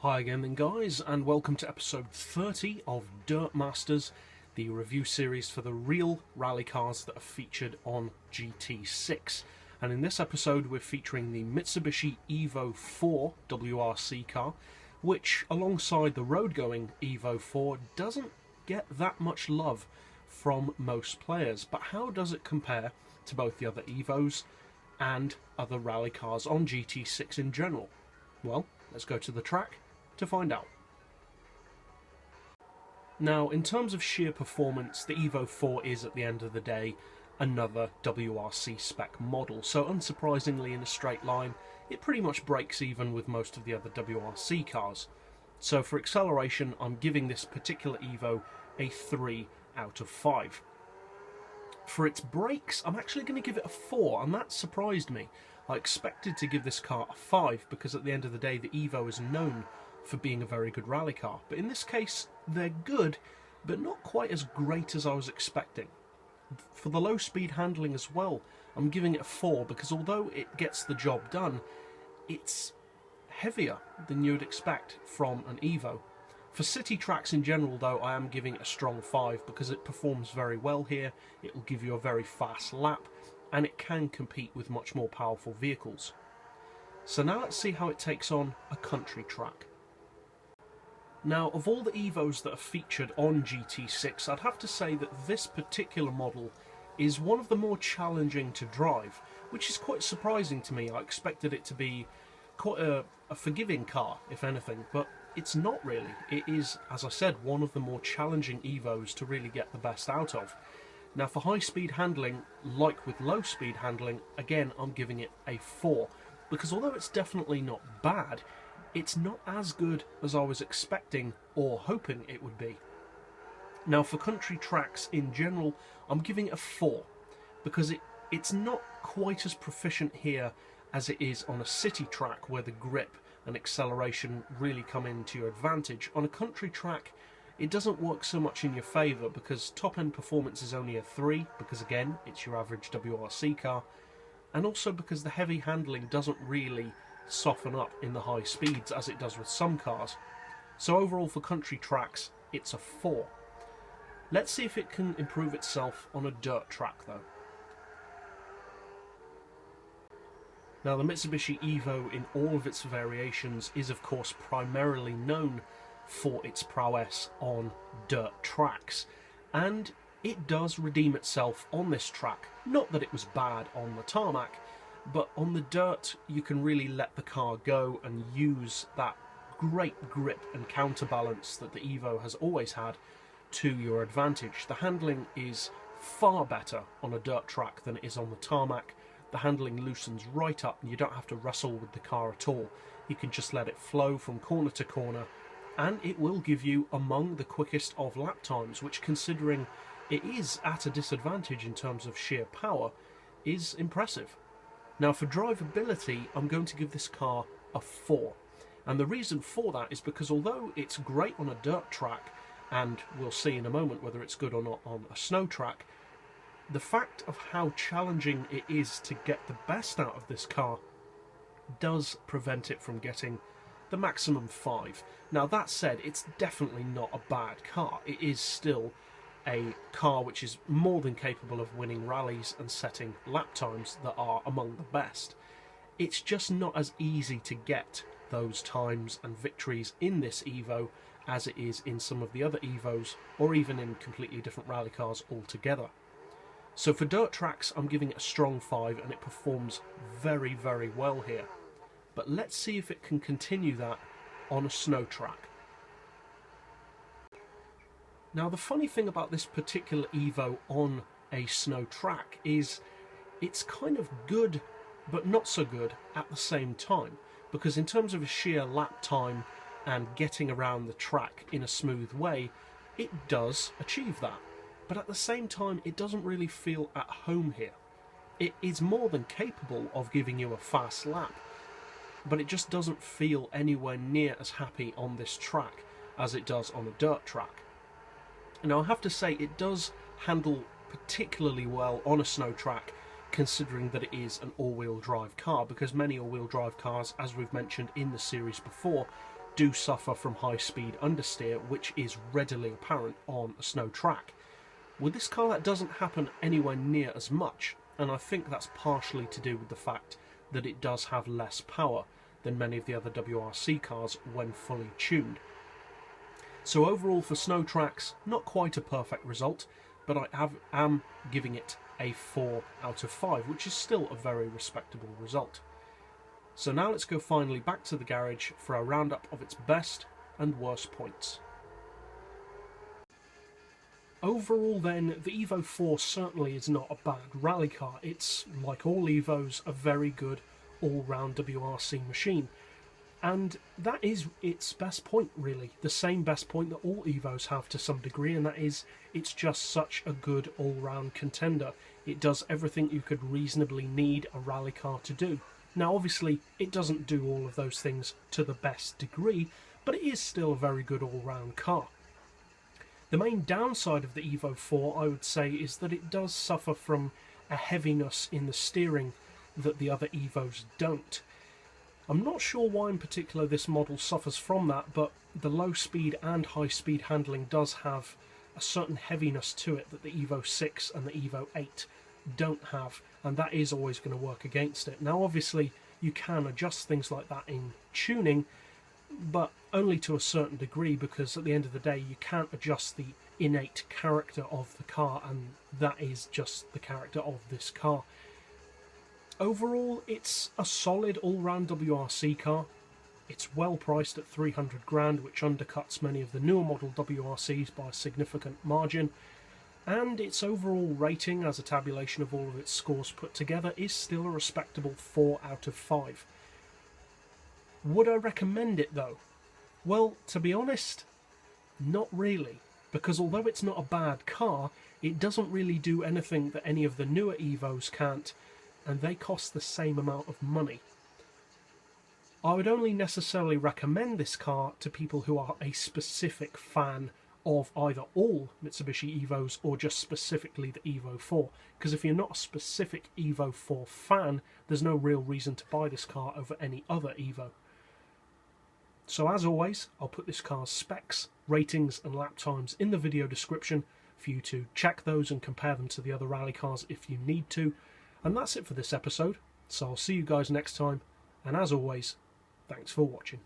Hi again then guys, and welcome to episode 30 of Dirtmasters, the review series for the real rally cars that are featured on GT6. And in this episode we're featuring the Mitsubishi Evo 4 WRC car, which alongside the road-going Evo 4 doesn't get that much love from most players. But how does it compare to both the other Evos and other rally cars on GT6 in general? Well, let's go to the track to find out. Now, in terms of sheer performance, the Evo 4 is, at the end of the day, another WRC spec model, so unsurprisingly in a straight line, it pretty much breaks even with most of the other WRC cars. So for acceleration, I'm giving this particular Evo a 3 out of 5. For its brakes, I'm actually going to give it a 4, and that surprised me. I expected to give this car a 5, because at the end of the day, the Evo is known for being a very good rally car. But in this case, they're good, but not quite as great as I was expecting. For the low speed handling as well, I'm giving it a 4, because although it gets the job done, it's heavier than you would expect from an Evo. For city tracks in general though, I am giving it a strong 5, because it performs very well here, it will give you a very fast lap, and it can compete with much more powerful vehicles. So now let's see how it takes on a country track. Now, of all the Evos that are featured on GT6, I'd have to say that this particular model is one of the more challenging to drive, which is quite surprising to me. I expected it to be quite a forgiving car, if anything, but it's not really. It is, as I said, one of the more challenging Evos to really get the best out of. Now, for high-speed handling, like with low-speed handling, again, I'm giving it a 4, because although it's definitely not bad, it's not as good as I was expecting or hoping it would be. Now, for country tracks in general, I'm giving it a 4, because it's not quite as proficient here as it is on a city track, where the grip and acceleration really come into your advantage. On a country track, it doesn't work so much in your favour, because top-end performance is only a 3, because again, it's your average WRC car, and also because the heavy handling doesn't really soften up in the high speeds as it does with some cars. So overall for country tracks, it's a 4. Let's see if it can improve itself on a dirt track though. Now, the Mitsubishi Evo in all of its variations is of course primarily known for its prowess on dirt tracks, and it does redeem itself on this track. Not that it was bad on the tarmac, but on the dirt you can really let the car go and use that great grip and counterbalance that the Evo has always had to your advantage. The handling is far better on a dirt track than it is on the tarmac. The handling loosens right up and you don't have to wrestle with the car at all. You can just let it flow from corner to corner, and it will give you among the quickest of lap times, which, considering it is at a disadvantage in terms of sheer power, is impressive. Now, for drivability, I'm going to give this car a 4. And the reason for that is because although it's great on a dirt track, and we'll see in a moment whether it's good or not on a snow track, the fact of how challenging it is to get the best out of this car does prevent it from getting the maximum 5. Now, that said, it's definitely not a bad car. It is still a car which is more than capable of winning rallies and setting lap times that are among the best. It's just not as easy to get those times and victories in this Evo as it is in some of the other Evos, or even in completely different rally cars altogether. So for dirt tracks, I'm giving it a strong 5, and it performs very, very well here. But let's see if it can continue that on a snow track. Now, the funny thing about this particular Evo on a snow track is it's kind of good but not so good at the same time, because in terms of a sheer lap time and getting around the track in a smooth way, it does achieve that. But at the same time, it doesn't really feel at home here. It is more than capable of giving you a fast lap, but it just doesn't feel anywhere near as happy on this track as it does on a dirt track. Now, I have to say, it does handle particularly well on a snow track, considering that it is an all-wheel drive car, because many all-wheel drive cars, as we've mentioned in the series before, do suffer from high-speed understeer, which is readily apparent on a snow track. With this car, that doesn't happen anywhere near as much, and I think that's partially to do with the fact that it does have less power than many of the other WRC cars when fully tuned. So overall for snow tracks, not quite a perfect result, but I am giving it a 4 out of 5, which is still a very respectable result. So now let's go finally back to the garage for a roundup of its best and worst points. Overall then, the Evo 4 certainly is not a bad rally car. It's, like all Evos, a very good all-round WRC machine. And that is its best point, really. The same best point that all Evos have to some degree, and that is it's just such a good all-round contender. It does everything you could reasonably need a rally car to do. Now obviously it doesn't do all of those things to the best degree, but it is still a very good all-round car. The main downside of the Evo 4, I would say, is that it does suffer from a heaviness in the steering that the other Evos don't. I'm not sure why in particular this model suffers from that, but the low speed and high speed handling does have a certain heaviness to it that the Evo 6 and the Evo 8 don't have, and that is always going to work against it. Now obviously you can adjust things like that in tuning, but only to a certain degree, because at the end of the day you can't adjust the innate character of the car, and that is just the character of this car. Overall, it's a solid all-round WRC car. It's well priced at 300 grand, which undercuts many of the newer model WRCs by a significant margin, and its overall rating, as a tabulation of all of its scores put together, is still a respectable 4 out of 5. Would I recommend it though? Well, to be honest, not really, because although it's not a bad car, it doesn't really do anything that any of the newer Evos can't, and they cost the same amount of money. I would only necessarily recommend this car to people who are a specific fan of either all Mitsubishi Evos or just specifically the Evo 4, because if you're not a specific Evo 4 fan, there's no real reason to buy this car over any other Evo. So as always, I'll put this car's specs, ratings and lap times in the video description for you to check those and compare them to the other rally cars if you need to. And that's it for this episode, so I'll see you guys next time, and as always, thanks for watching.